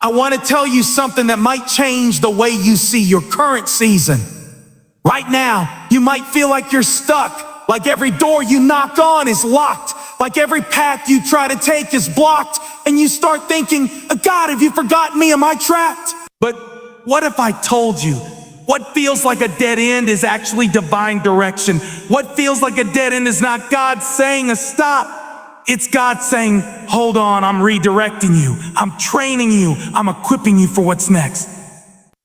I want to tell you something that might change the way you see your current season. Right now, you might feel like you're stuck, like every door you knock on is locked, like every path you try to take is blocked, and you start thinking, God, have you forgotten me? Am I trapped? But what if I told you, what feels like a dead end is actually divine direction? What feels like a dead end is not God saying a stop. It's God saying, hold on, I'm redirecting you. I'm training you. I'm equipping you for what's next.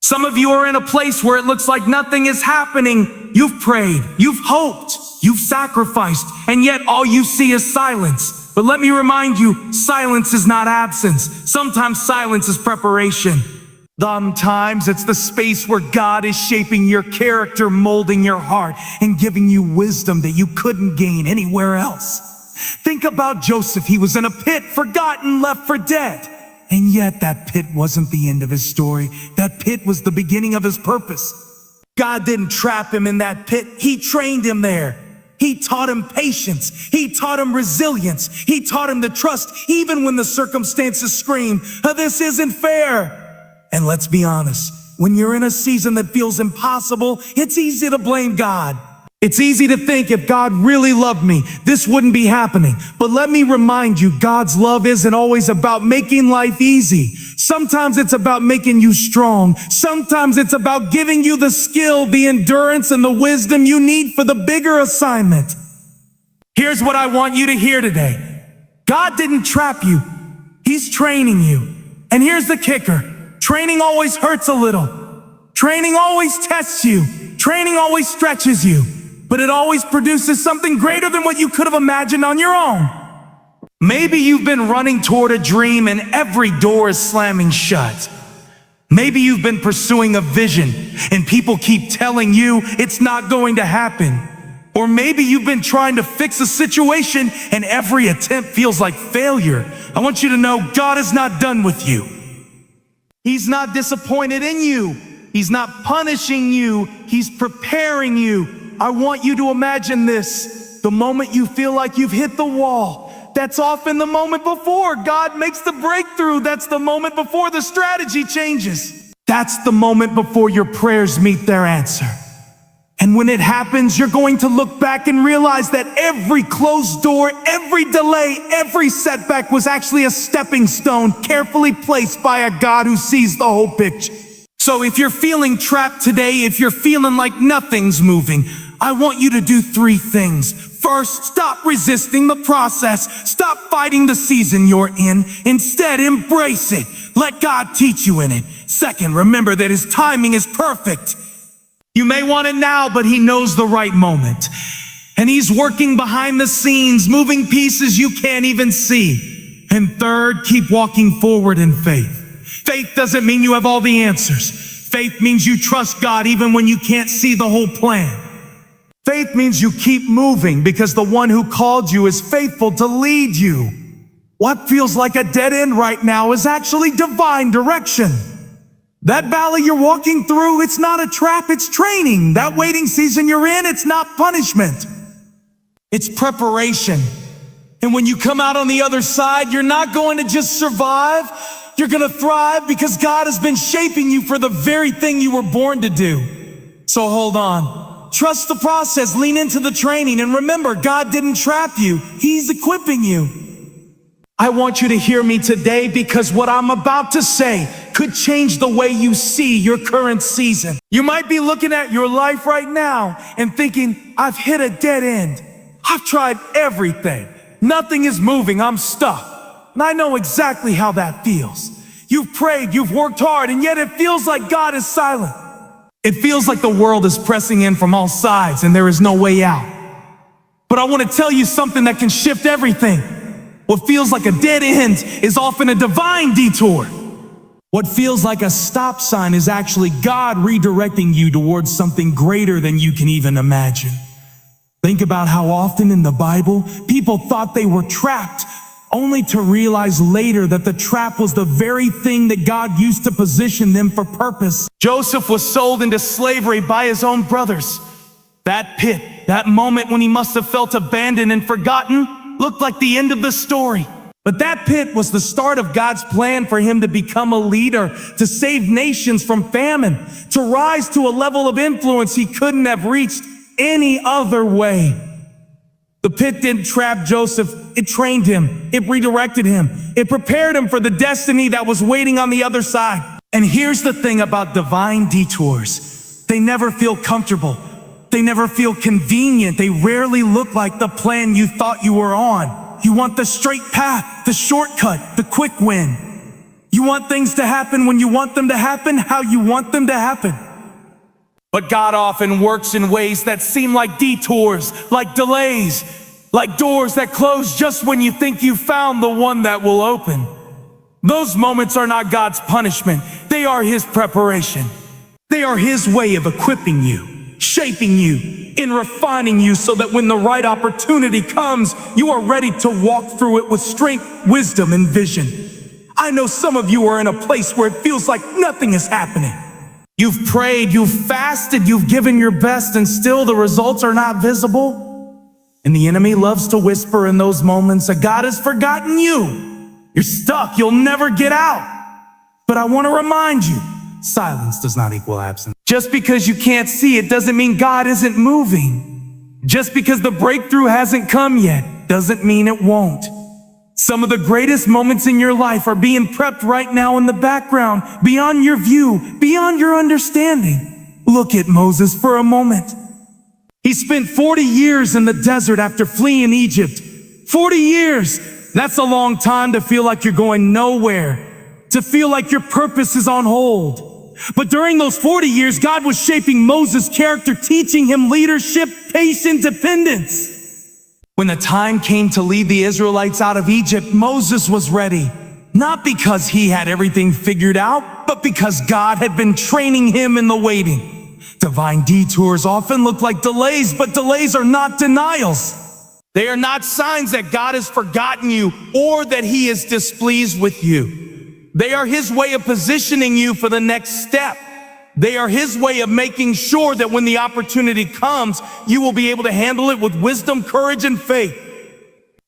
Some of you are in a place where it looks like nothing is happening. You've prayed, you've hoped, you've sacrificed, and yet all you see is silence. But let me remind you, silence is not absence. Sometimes silence is preparation. Sometimes it's the space where God is shaping your character, molding your heart, and giving you wisdom that you couldn't gain anywhere else. Think about Joseph. He was in a pit, forgotten, left for dead. And yet that pit wasn't the end of his story. That pit was the beginning of his purpose. God didn't trap him in that pit. He trained him there. He taught him patience. He taught him resilience. He taught him to trust even when the circumstances scream, this isn't fair. And let's be honest, when you're in a season that feels impossible, it's easy to blame God. It's easy to think if God really loved me, this wouldn't be happening. But let me remind you, God's love isn't always about making life easy. Sometimes it's about making you strong. Sometimes it's about giving you the skill, the endurance, and the wisdom you need for the bigger assignment. Here's what I want you to hear today. God didn't trap you. He's training you. And here's the kicker. Training always hurts a little. Training always tests you. Training always stretches you. But it always produces something greater than what you could have imagined on your own. Maybe you've been running toward a dream and every door is slamming shut. Maybe you've been pursuing a vision and people keep telling you it's not going to happen. Or maybe you've been trying to fix a situation and every attempt feels like failure. I want you to know God is not done with you. He's not disappointed in you. He's not punishing you. He's preparing you. I want you to imagine this. The moment you feel like you've hit the wall, that's often the moment before God makes the breakthrough. That's the moment before the strategy changes. That's the moment before your prayers meet their answer. And when it happens, you're going to look back and realize that every closed door, every delay, every setback was actually a stepping stone carefully placed by a God who sees the whole picture. So if you're feeling trapped today, if you're feeling like nothing's moving, I want you to do 3 things. First, stop resisting the process. Stop fighting the season you're in. Instead, embrace it. Let God teach you in it. Second, remember that His timing is perfect. You may want it now, but He knows the right moment. And He's working behind the scenes, moving pieces you can't even see. And third, keep walking forward in faith. Faith doesn't mean you have all the answers. Faith means you trust God even when you can't see the whole plan. Faith means you keep moving because the one who called you is faithful to lead you. What feels like a dead end right now is actually divine direction. That valley you're walking through, it's not a trap, it's training. That waiting season you're in, it's not punishment. It's preparation. And when you come out on the other side, you're not going to just survive. You're going to thrive because God has been shaping you for the very thing you were born to do. So hold on. Trust the process, lean into the training, and remember, God didn't trap you. He's equipping you. I want you to hear me today because what I'm about to say could change the way you see your current season. You might be looking at your life right now and thinking, I've hit a dead end. I've tried everything. Nothing is moving. I'm stuck. And I know exactly how that feels. You've prayed, you've worked hard, and yet it feels like God is silent. It feels like the world is pressing in from all sides and there is no way out. But I want to tell you something that can shift everything. What feels like a dead end is often a divine detour. What feels like a stop sign is actually God redirecting you towards something greater than you can even imagine. Think about how often in the Bible, people thought they were trapped, only to realize later that the trap was the very thing that God used to position them for purpose. Joseph was sold into slavery by his own brothers. That pit, that moment when he must have felt abandoned and forgotten, looked like the end of the story. But that pit was the start of God's plan for him to become a leader, to save nations from famine, to rise to a level of influence he couldn't have reached any other way. The pit didn't trap Joseph, it trained him, it redirected him, it prepared him for the destiny that was waiting on the other side. And here's the thing about divine detours. They never feel comfortable. They never feel convenient. They rarely look like the plan you thought you were on. You want the straight path, the shortcut, the quick win. You want things to happen when you want them to happen, how you want them to happen. But God often works in ways that seem like detours, like delays, like doors that close just when you think you found the one that will open. Those moments are not God's punishment. They are his preparation. They are his way of equipping you, shaping you, and refining you so that when the right opportunity comes, you are ready to walk through it with strength, wisdom, and vision. I know some of you are in a place where it feels like nothing is happening. You've prayed, you've fasted, you've given your best, and still the results are not visible. And the enemy loves to whisper in those moments that God has forgotten you. You're stuck, you'll never get out. But I want to remind you, silence does not equal absence. Just because you can't see it doesn't mean God isn't moving. Just because the breakthrough hasn't come yet doesn't mean it won't. Some of the greatest moments in your life are being prepped right now in the background, beyond your view, beyond your understanding. Look at Moses for a moment. He spent 40 years in the desert after fleeing Egypt. 40 years. That's a long time to feel like you're going nowhere, to feel like your purpose is on hold. But during those 40 years, God was shaping Moses' character, teaching him leadership, patience, dependence. When the time came to lead the Israelites out of Egypt, Moses was ready. Not because he had everything figured out, but because God had been training him in the waiting. Divine detours often look like delays, but delays are not denials. They are not signs that God has forgotten you or that he is displeased with you. They are his way of positioning you for the next step. They are his way of making sure that when the opportunity comes, you will be able to handle it with wisdom, courage, and faith.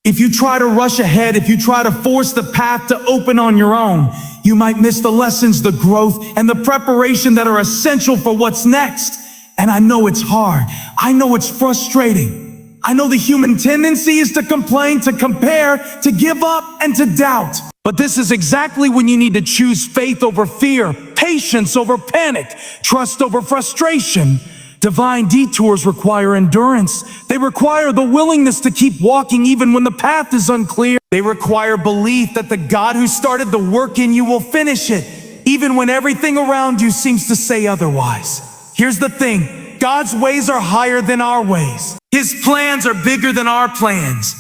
If you try to rush ahead, if you try to force the path to open on your own, you might miss the lessons, the growth, and the preparation that are essential for what's next. And I know it's hard. I know it's frustrating. I know the human tendency is to complain, to compare, to give up, and to doubt. But this is exactly when you need to choose faith over fear, patience over panic, trust over frustration. Divine detours require endurance. They require the willingness to keep walking even when the path is unclear. They require belief that the God who started the work in you will finish it, even when everything around you seems to say otherwise. Here's the thing. God's ways are higher than our ways. His plans are bigger than our plans.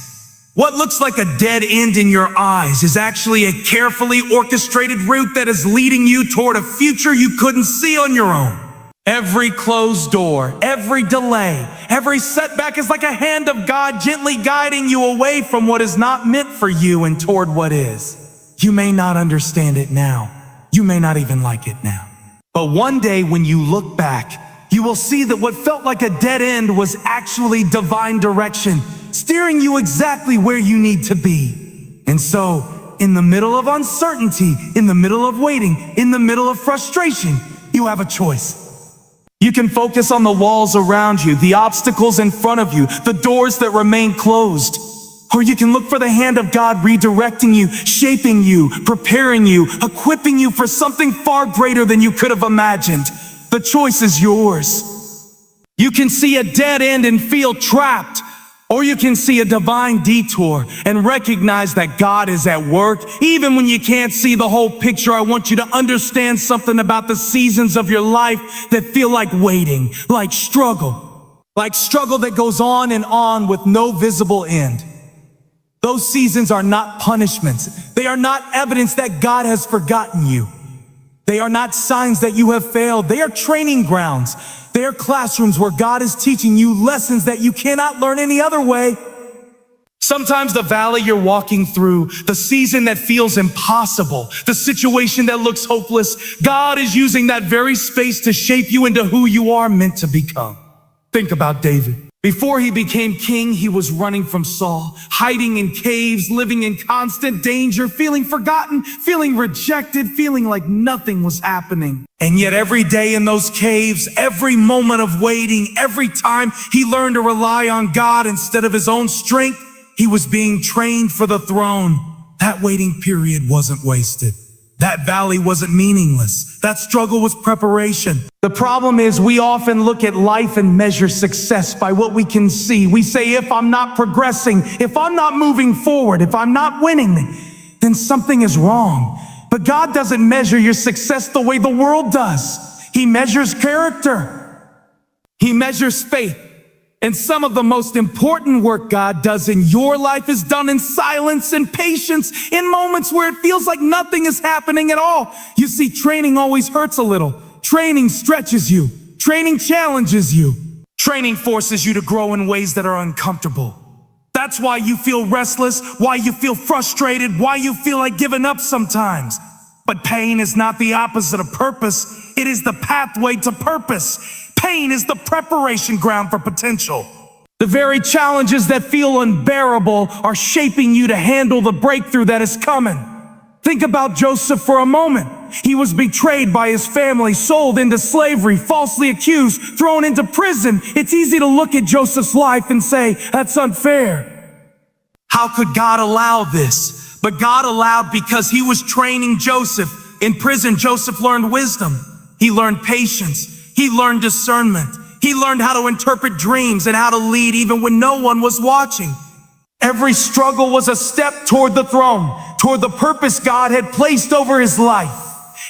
What looks like a dead end in your eyes is actually a carefully orchestrated route that is leading you toward a future you couldn't see on your own. Every closed door, every delay, every setback is like a hand of God gently guiding you away from what is not meant for you and toward what is. You may not understand it now. You may not even like it now. But one day when you look back, you will see that what felt like a dead end was actually divine direction, steering you exactly where you need to be. And so, in the middle of uncertainty, in the middle of waiting, in the middle of frustration, you have a choice. You can focus on the walls around you, the obstacles in front of you, the doors that remain closed. Or you can look for the hand of God redirecting you, shaping you, preparing you, equipping you for something far greater than you could have imagined. The choice is yours. You can see a dead end and feel trapped, or you can see a divine detour and recognize that God is at work. Even when you can't see the whole picture, I want you to understand something about the seasons of your life that feel like waiting, like struggle that goes on and on with no visible end. Those seasons are not punishments. They are not evidence that God has forgotten you. They are not signs that you have failed. They are training grounds. They are classrooms where God is teaching you lessons that you cannot learn any other way. Sometimes the valley you're walking through, the season that feels impossible, the situation that looks hopeless, God is using that very space to shape you into who you are meant to become. Think about David. Before he became king, he was running from Saul, hiding in caves, living in constant danger, feeling forgotten, feeling rejected, feeling like nothing was happening. And yet every day in those caves, every moment of waiting, every time he learned to rely on God instead of his own strength, he was being trained for the throne. That waiting period wasn't wasted. That valley wasn't meaningless. That struggle was preparation. The problem is we often look at life and measure success by what we can see. We say, if I'm not progressing, if I'm not moving forward, if I'm not winning, then something is wrong. But God doesn't measure your success the way the world does. He measures character. He measures faith. And some of the most important work God does in your life is done in silence and patience, in moments where it feels like nothing is happening at all. You see, training always hurts a little. Training stretches you. Training challenges you. Training forces you to grow in ways that are uncomfortable. That's why you feel restless, why you feel frustrated, why you feel like giving up sometimes. But pain is not the opposite of purpose. It is the pathway to purpose. Pain is the preparation ground for potential. The very challenges that feel unbearable are shaping you to handle the breakthrough that is coming. Think about Joseph for a moment. He was betrayed by his family, sold into slavery, falsely accused, thrown into prison. It's easy to look at Joseph's life and say, that's unfair. How could God allow this? But God allowed because he was training Joseph. In prison, Joseph learned wisdom. He learned patience. He learned discernment. He learned how to interpret dreams and how to lead even when no one was watching. Every struggle was a step toward the throne, toward the purpose God had placed over his life.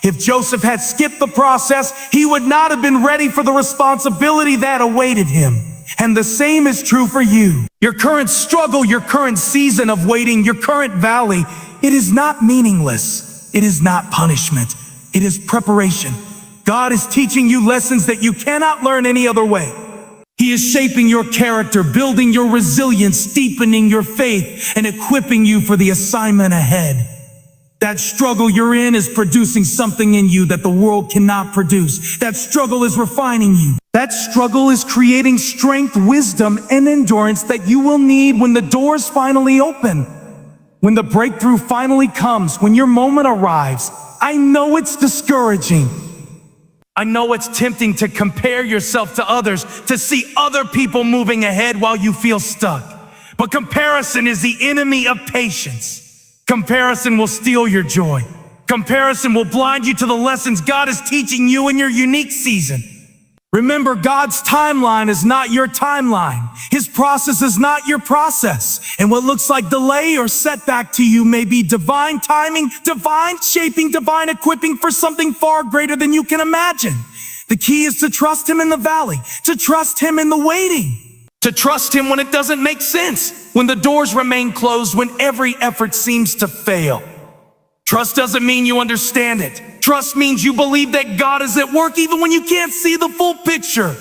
If Joseph had skipped the process, he would not have been ready for the responsibility that awaited him. And the same is true for you. Your current struggle, your current season of waiting, your current valley, it is not meaningless. It is not punishment. It is preparation. God is teaching you lessons that you cannot learn any other way. He is shaping your character, building your resilience, deepening your faith, and equipping you for the assignment ahead. That struggle you're in is producing something in you that the world cannot produce. That struggle is refining you. That struggle is creating strength, wisdom, and endurance that you will need when the doors finally open. When the breakthrough finally comes, when your moment arrives. I know it's discouraging. I know it's tempting to compare yourself to others, to see other people moving ahead while you feel stuck. But comparison is the enemy of patience. Comparison will steal your joy. Comparison will blind you to the lessons God is teaching you in your unique season. Remember, God's timeline is not your timeline. His process is not your process. And what looks like delay or setback to you may be divine timing, divine shaping, divine equipping for something far greater than you can imagine. The key is to trust him in the valley, to trust him in the waiting, to trust him when it doesn't make sense, when the doors remain closed, when every effort seems to fail. Trust doesn't mean you understand it. Trust means you believe that God is at work even when you can't see the full picture.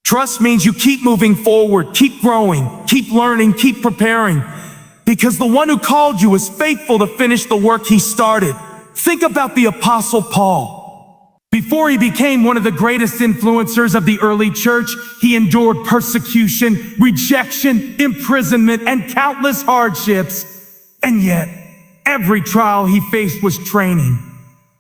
Trust means you keep moving forward, keep growing, keep learning, keep preparing, because the one who called you is faithful to finish the work he started. Think about the Apostle Paul. Before he became one of the greatest influencers of the early church, he endured persecution, rejection, imprisonment, and countless hardships. And yet, every trial he faced was training.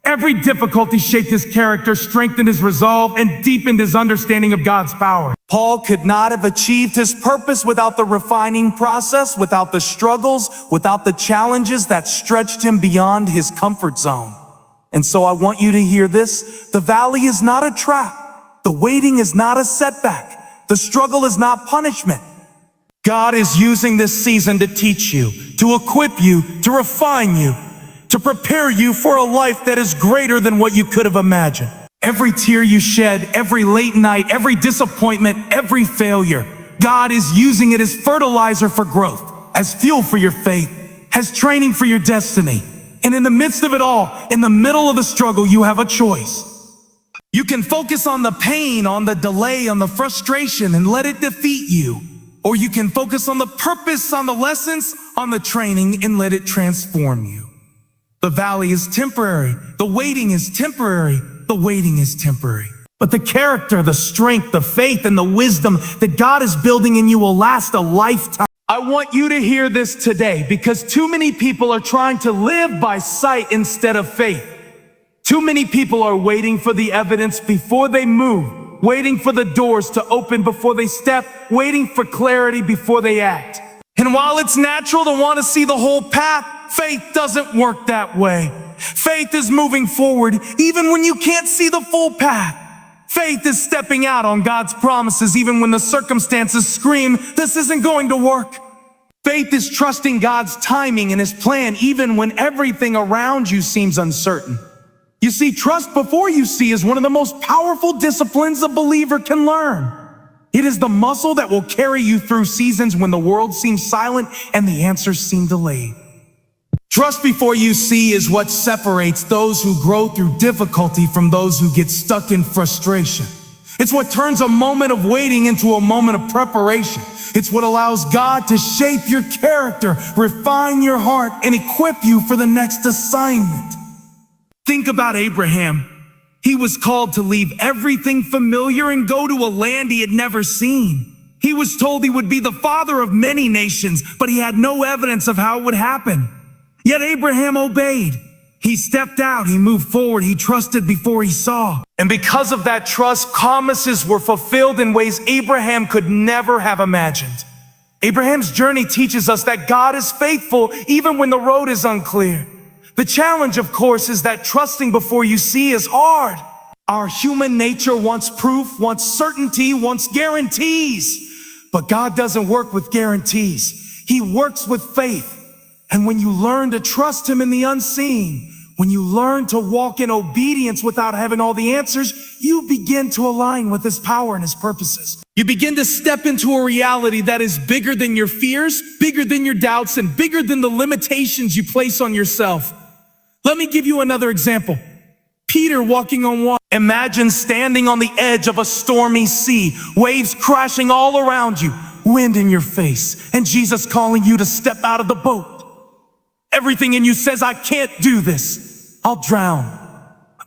Every difficulty shaped his character, strengthened his resolve, and deepened his understanding of God's power. Paul could not have achieved his purpose without the refining process, without the struggles, without the challenges that stretched him beyond his comfort zone. And so I want you to hear this. The valley is not a trap. The waiting is not a setback. The struggle is not punishment. God is using this season to teach you, to equip you, to refine you, to prepare you for a life that is greater than what you could have imagined. Every tear you shed, every late night, every disappointment, every failure, God is using it as fertilizer for growth, as fuel for your faith, as training for your destiny. And in the midst of it all, in the middle of the struggle, you have a choice. You can focus on the pain, on the delay, on the frustration, and let it defeat you. Or you can focus on the purpose, on the lessons, on the training, and let it transform you. The valley is temporary. The waiting is temporary. The waiting is temporary. But the character, the strength, the faith, and the wisdom that God is building in you will last a lifetime. I want you to hear this today because too many people are trying to live by sight instead of faith. Too many people are waiting for the evidence before they move, waiting for the doors to open before they step, waiting for clarity before they act. And while it's natural to want to see the whole path, faith doesn't work that way. Faith is moving forward even when you can't see the full path. Faith is stepping out on God's promises even when the circumstances scream, this isn't going to work. Faith is trusting God's timing and His plan even when everything around you seems uncertain. You see, trust before you see is one of the most powerful disciplines a believer can learn. It is the muscle that will carry you through seasons when the world seems silent and the answers seem delayed. Trust before you see is what separates those who grow through difficulty from those who get stuck in frustration. It's what turns a moment of waiting into a moment of preparation. It's what allows God to shape your character, refine your heart, and equip you for the next assignment. Think about Abraham. He was called to leave everything familiar and go to a land he had never seen. He was told he would be the father of many nations, but he had no evidence of how it would happen. Yet Abraham obeyed. He stepped out, he moved forward, he trusted before he saw. And because of that trust, promises were fulfilled in ways Abraham could never have imagined. Abraham's journey teaches us that God is faithful even when the road is unclear. The challenge, of course, is that trusting before you see is hard. Our human nature wants proof, wants certainty, wants guarantees. But God doesn't work with guarantees. He works with faith. And when you learn to trust Him in the unseen, when you learn to walk in obedience without having all the answers, you begin to align with His power and His purposes. You begin to step into a reality that is bigger than your fears, bigger than your doubts, and bigger than the limitations you place on yourself. Let me give you another example. Peter walking on water. Imagine standing on the edge of a stormy sea, waves crashing all around you, wind in your face, and Jesus calling you to step out of the boat. Everything in you says, I can't do this. I'll drown.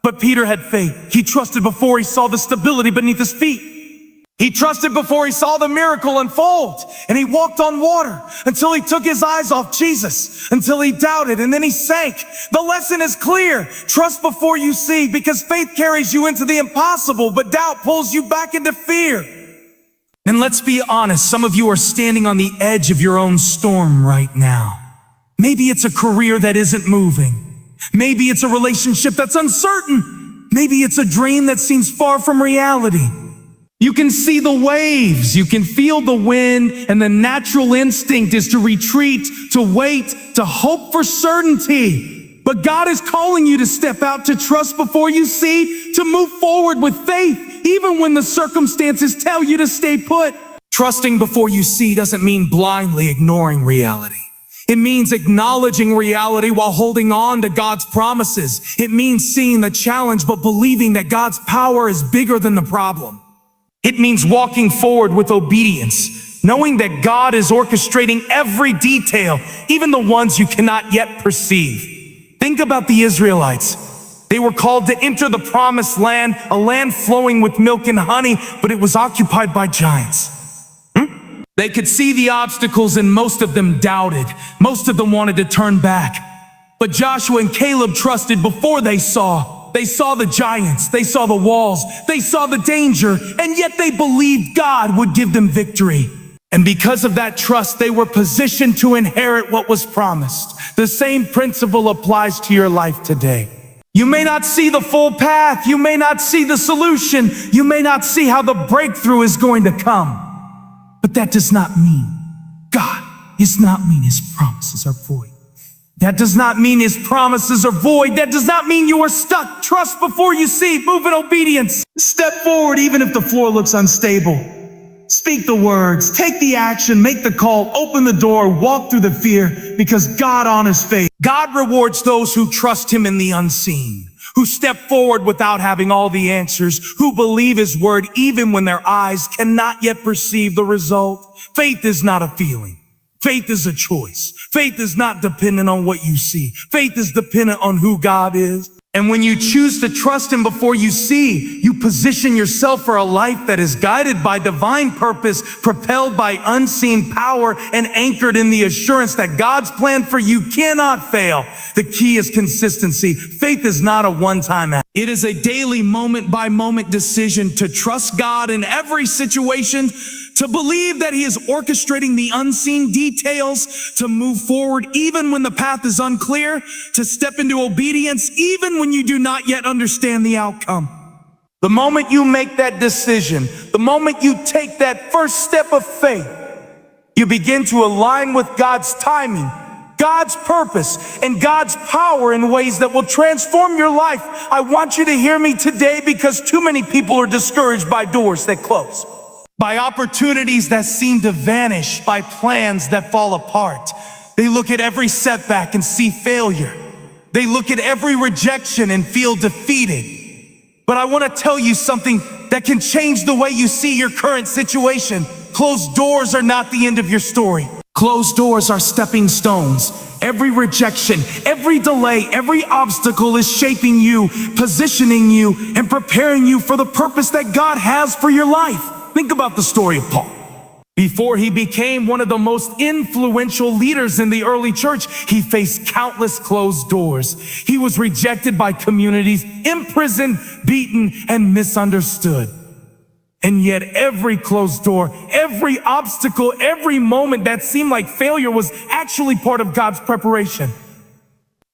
But Peter had faith. He trusted before he saw the stability beneath his feet. He trusted before he saw the miracle unfold. And he walked on water until he took his eyes off Jesus, until he doubted, and then he sank. The lesson is clear. Trust before you see, because faith carries you into the impossible, but doubt pulls you back into fear. And let's be honest, some of you are standing on the edge of your own storm right now. Maybe it's a career that isn't moving. Maybe it's a relationship that's uncertain. Maybe it's a dream that seems far from reality. You can see the waves, you can feel the wind, and the natural instinct is to retreat, to wait, to hope for certainty. But God is calling you to step out, to trust before you see, to move forward with faith, even when the circumstances tell you to stay put. Trusting before you see doesn't mean blindly ignoring reality. It means acknowledging reality while holding on to God's promises. It means seeing the challenge but believing that God's power is bigger than the problem. It means walking forward with obedience, knowing that God is orchestrating every detail, even the ones you cannot yet perceive. Think about the Israelites. They were called to enter the promised land, a land flowing with milk and honey, but it was occupied by giants. They could see the obstacles and most of them doubted. Most of them wanted to turn back. But Joshua and Caleb trusted before they saw. They saw the giants, they saw the walls, they saw the danger, and yet they believed God would give them victory. And because of that trust, they were positioned to inherit what was promised. The same principle applies to your life today. You may not see the full path, you may not see the solution, you may not see how the breakthrough is going to come. But that does not mean His promises are void. That does not mean His promises are void. That does not mean you are stuck. Trust before you see. Move in obedience. Step forward even if the floor looks unstable. Speak the words. Take the action. Make the call. Open the door. Walk through the fear, because God honors faith. God rewards those who trust Him in the unseen, who step forward without having all the answers, who believe His word even when their eyes cannot yet perceive the result. Faith is not a feeling. Faith is a choice. Faith is not dependent on what you see. Faith is dependent on who God is. And when you choose to trust him before you see, you position yourself for a life that is guided by divine purpose, propelled by unseen power, and anchored in the assurance that God's plan for you cannot fail. The key is consistency. Faith is not a one-time act. It is a daily, moment-by-moment decision to trust God in every situation, to believe that he is orchestrating the unseen details, to move forward even when the path is unclear, to step into obedience even when you do not yet understand the outcome. The moment you make that decision, the moment you take that first step of faith, you begin to align with God's timing, God's purpose, and God's power in ways that will transform your life. I want you to hear me today, because too many people are discouraged by doors that close, by opportunities that seem to vanish, by plans that fall apart. They look at every setback and see failure. They look at every rejection and feel defeated. But I want to tell you something that can change the way you see your current situation. Closed doors are not the end of your story. Closed doors are stepping stones. Every rejection, every delay, every obstacle is shaping you, positioning you, and preparing you for the purpose that God has for your life. Think about the story of Paul. Before he became one of the most influential leaders in the early church, he faced countless closed doors. He was rejected by communities, imprisoned, beaten, and misunderstood. And yet every closed door, every obstacle, every moment that seemed like failure was actually part of God's preparation.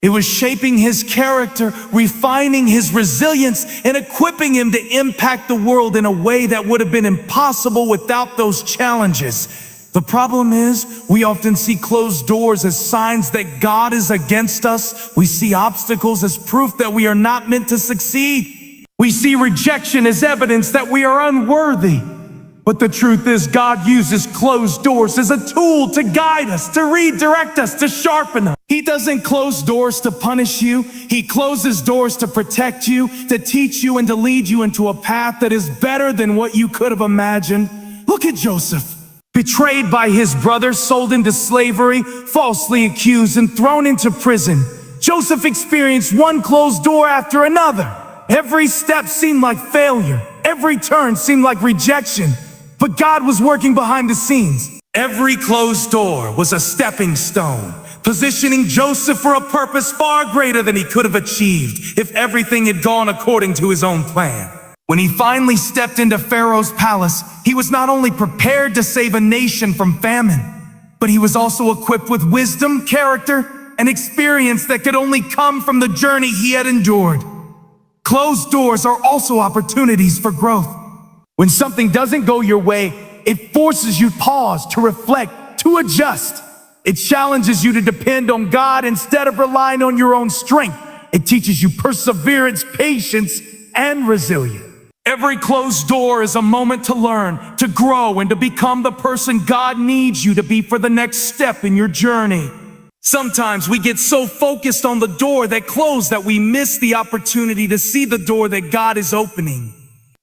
It was shaping his character, refining his resilience, and equipping him to impact the world in a way that would have been impossible without those challenges. The problem is, we often see closed doors as signs that God is against us. We see obstacles as proof that we are not meant to succeed. We see rejection as evidence that we are unworthy. But the truth is, God uses closed doors as a tool to guide us, to redirect us, to sharpen us. He doesn't close doors to punish you. He closes doors to protect you, to teach you, and to lead you into a path that is better than what you could have imagined. Look at Joseph. Betrayed by his brothers, sold into slavery, falsely accused, and thrown into prison. Joseph experienced one closed door after another. Every step seemed like failure. Every turn seemed like rejection. But God was working behind the scenes. Every closed door was a stepping stone, positioning Joseph for a purpose far greater than he could have achieved if everything had gone according to his own plan. When he finally stepped into Pharaoh's palace, he was not only prepared to save a nation from famine, but he was also equipped with wisdom, character, and experience that could only come from the journey he had endured. Closed doors are also opportunities for growth. When something doesn't go your way, it forces you to pause, to reflect, to adjust. It challenges you to depend on God instead of relying on your own strength. It teaches you perseverance, patience, and resilience. Every closed door is a moment to learn, to grow, and to become the person God needs you to be for the next step in your journey. Sometimes we get so focused on the door that closed that we miss the opportunity to see the door that God is opening.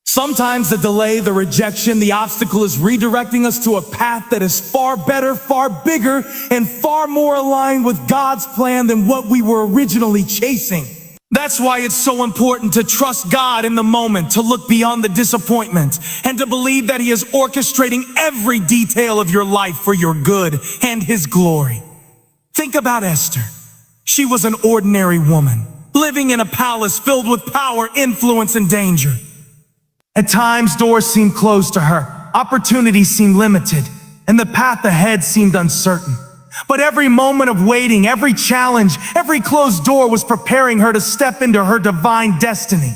Sometimes the delay, the rejection, the obstacle is redirecting us to a path that is far better, far bigger, and far more aligned with God's plan than what we were originally chasing. That's why it's so important to trust God in the moment, to look beyond the disappointment, and to believe that He is orchestrating every detail of your life for your good and His glory. Think about Esther. She was an ordinary woman, living in a palace filled with power, influence, and danger. At times, doors seemed closed to her, opportunities seemed limited, and the path ahead seemed uncertain. But every moment of waiting, every challenge, every closed door was preparing her to step into her divine destiny.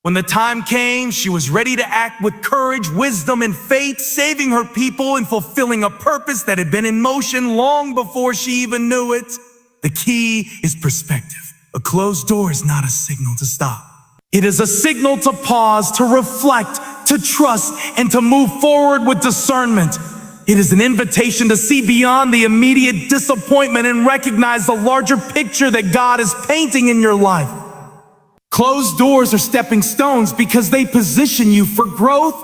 When the time came, she was ready to act with courage, wisdom, and faith, saving her people and fulfilling a purpose that had been in motion long before she even knew it. The key is perspective. A closed door is not a signal to stop. It is a signal to pause, to reflect, to trust, and to move forward with discernment. It is an invitation to see beyond the immediate disappointment and recognize the larger picture that God is painting in your life. Closed doors are stepping stones because they position you for growth,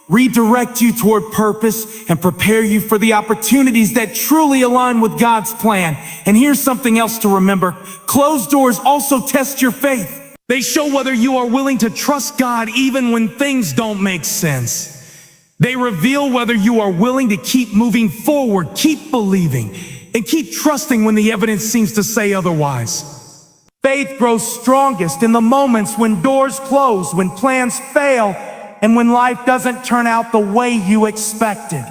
redirect you toward purpose, and prepare you for the opportunities that truly align with God's plan. And here's something else to remember. Closed doors also test your faith. They show whether you are willing to trust God even when things don't make sense. They reveal whether you are willing to keep moving forward, keep believing, and keep trusting when the evidence seems to say otherwise. Faith grows strongest in the moments when doors close, when plans fail, and when life doesn't turn out the way you expected.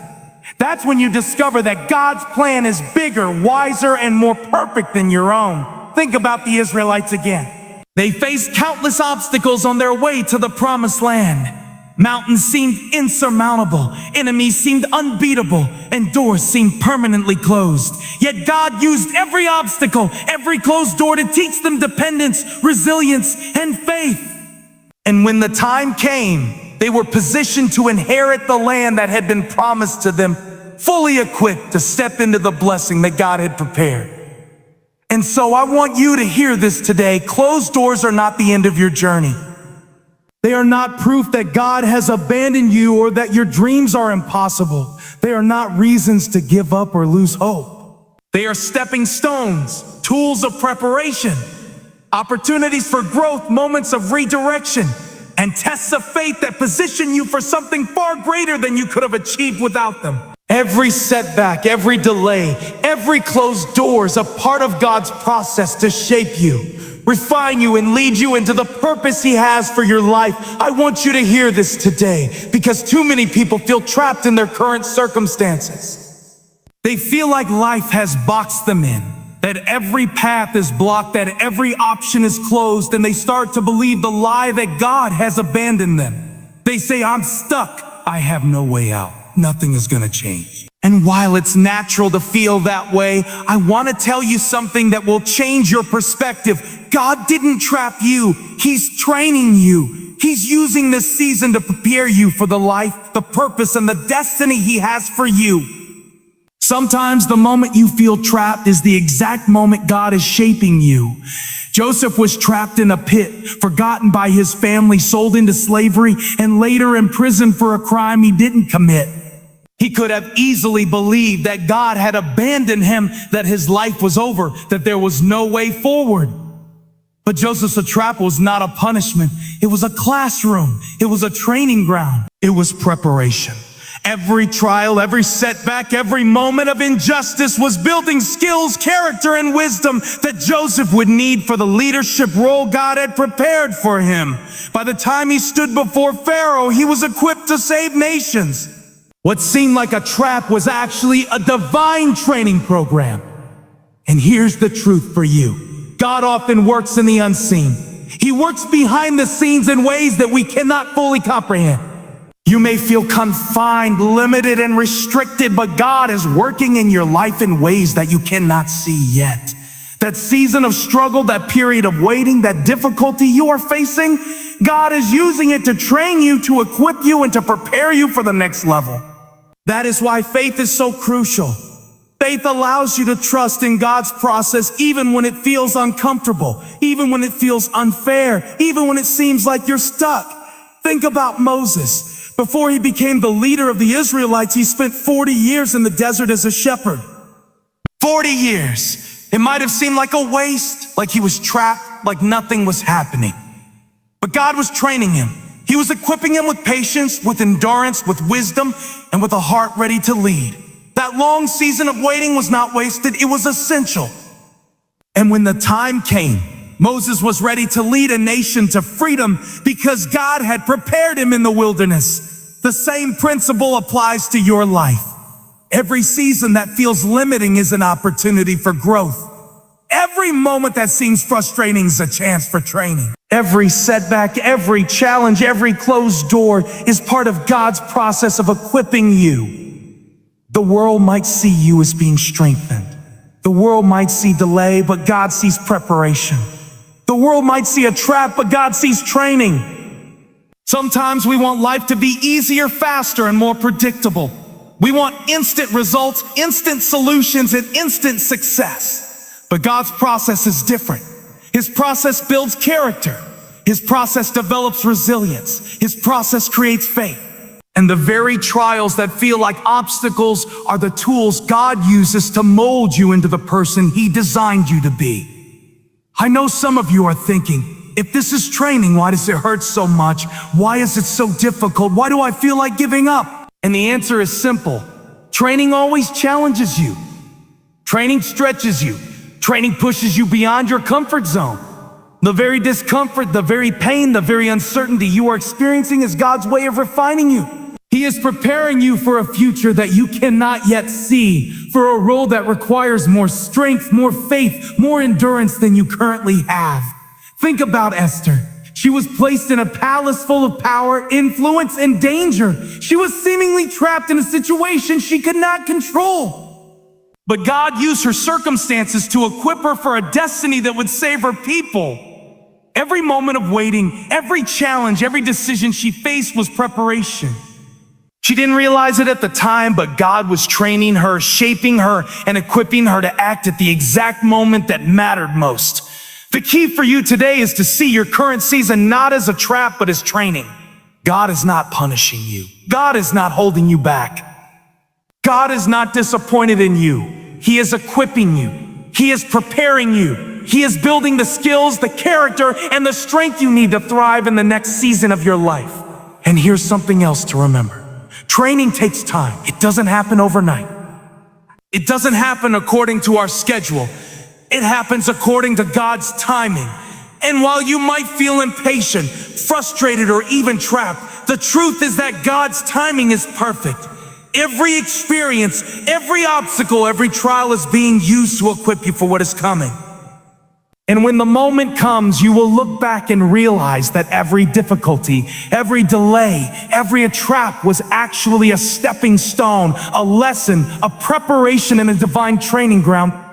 That's when you discover that God's plan is bigger, wiser, and more perfect than your own. Think about the Israelites again. They faced countless obstacles on their way to the promised land. Mountains seemed insurmountable, enemies seemed unbeatable, and doors seemed permanently closed. Yet God used every obstacle, every closed door to teach them dependence, resilience, and faith. And when the time came, they were positioned to inherit the land that had been promised to them, fully equipped to step into the blessing that God had prepared. And so I want you to hear this today. Closed doors are not the end of your journey. They are not proof that God has abandoned you or that your dreams are impossible. They are not reasons to give up or lose hope. They are stepping stones, tools of preparation, opportunities for growth, moments of redirection, and tests of faith that position you for something far greater than you could have achieved without them. Every setback, every delay, every closed door is a part of God's process to shape you, refine you, and lead you into the purpose He has for your life. I want you to hear this today because too many people feel trapped in their current circumstances. They feel like life has boxed them in, that every path is blocked, that every option is closed, and they start to believe the lie that God has abandoned them. They say, I'm stuck. I have no way out. Nothing is going to change. And while it's natural to feel that way, I want to tell you something that will change your perspective. God didn't trap you. He's training you. He's using this season to prepare you for the life, the purpose, and the destiny He has for you. Sometimes the moment you feel trapped is the exact moment God is shaping you. Joseph was trapped in a pit, forgotten by his family, sold into slavery, and later imprisoned for a crime he didn't commit. He could have easily believed that God had abandoned him, that his life was over, that there was no way forward. But Joseph's trap was not a punishment. It was a classroom. It was a training ground. It was preparation. Every trial, every setback, every moment of injustice was building skills, character, and wisdom that Joseph would need for the leadership role God had prepared for him. By the time he stood before Pharaoh, he was equipped to save nations. What seemed like a trap was actually a divine training program. And here's the truth for you. God often works in the unseen. He works behind the scenes in ways that we cannot fully comprehend. You may feel confined, limited, and restricted, but God is working in your life in ways that you cannot see yet. That season of struggle, that period of waiting, that difficulty you are facing, God is using it to train you, to equip you, and to prepare you for the next level. That is why faith is so crucial. Faith allows you to trust in God's process even when it feels uncomfortable, even when it feels unfair, even when it seems like you're stuck. Think about Moses. Before he became the leader of the Israelites, he spent 40 years in the desert as a shepherd. 40 years. It might have seemed like a waste, like he was trapped, like nothing was happening. But God was training him. He was equipping him with patience, with endurance, with wisdom, and with a heart ready to lead. That long season of waiting was not wasted. It was essential. And when the time came, Moses was ready to lead a nation to freedom because God had prepared him in the wilderness. The same principle applies to your life. Every season that feels limiting is an opportunity for growth. Every moment that seems frustrating is a chance for training. Every setback, every challenge, every closed door is part of God's process of equipping you. The world might see you as being strengthened. The world might see delay, but God sees preparation. The world might see a trap, but God sees training. Sometimes we want life to be easier, faster, and more predictable. We want instant results, instant solutions, and instant success. But God's process is different. His process builds character. His process develops resilience. His process creates faith. And the very trials that feel like obstacles are the tools God uses to mold you into the person He designed you to be. I know some of you are thinking, If this is training, why does it hurt so much? Why is it so difficult? Why do I feel like giving up? And the answer is simple. Training always challenges you. Training stretches you. Training pushes you beyond your comfort zone. The very discomfort, the very pain, the very uncertainty you are experiencing is God's way of refining you. He is preparing you for a future that you cannot yet see, for a role that requires more strength, more faith, more endurance than you currently have. Think about Esther. She was placed in a palace full of power, influence, and danger. She was seemingly trapped in a situation she could not control. But God used her circumstances to equip her for a destiny that would save her people. Every moment of waiting, every challenge, every decision she faced was preparation. She didn't realize it at the time, but God was training her, shaping her, and equipping her to act at the exact moment that mattered most. The key for you today is to see your current season not as a trap, but as training. God is not punishing you. God is not holding you back. God is not disappointed in you. He is equipping you. He is preparing you. He is building the skills, the character, and the strength you need to thrive in the next season of your life. And here's something else to remember. Training takes time. It doesn't happen overnight. It doesn't happen according to our schedule. It happens according to God's timing. And while you might feel impatient, frustrated, or even trapped, the truth is that God's timing is perfect. Every experience, every obstacle, every trial is being used to equip you for what is coming. And when the moment comes, you will look back and realize that every difficulty, every delay, every trap was actually a stepping stone, a lesson, a preparation, and a divine training ground.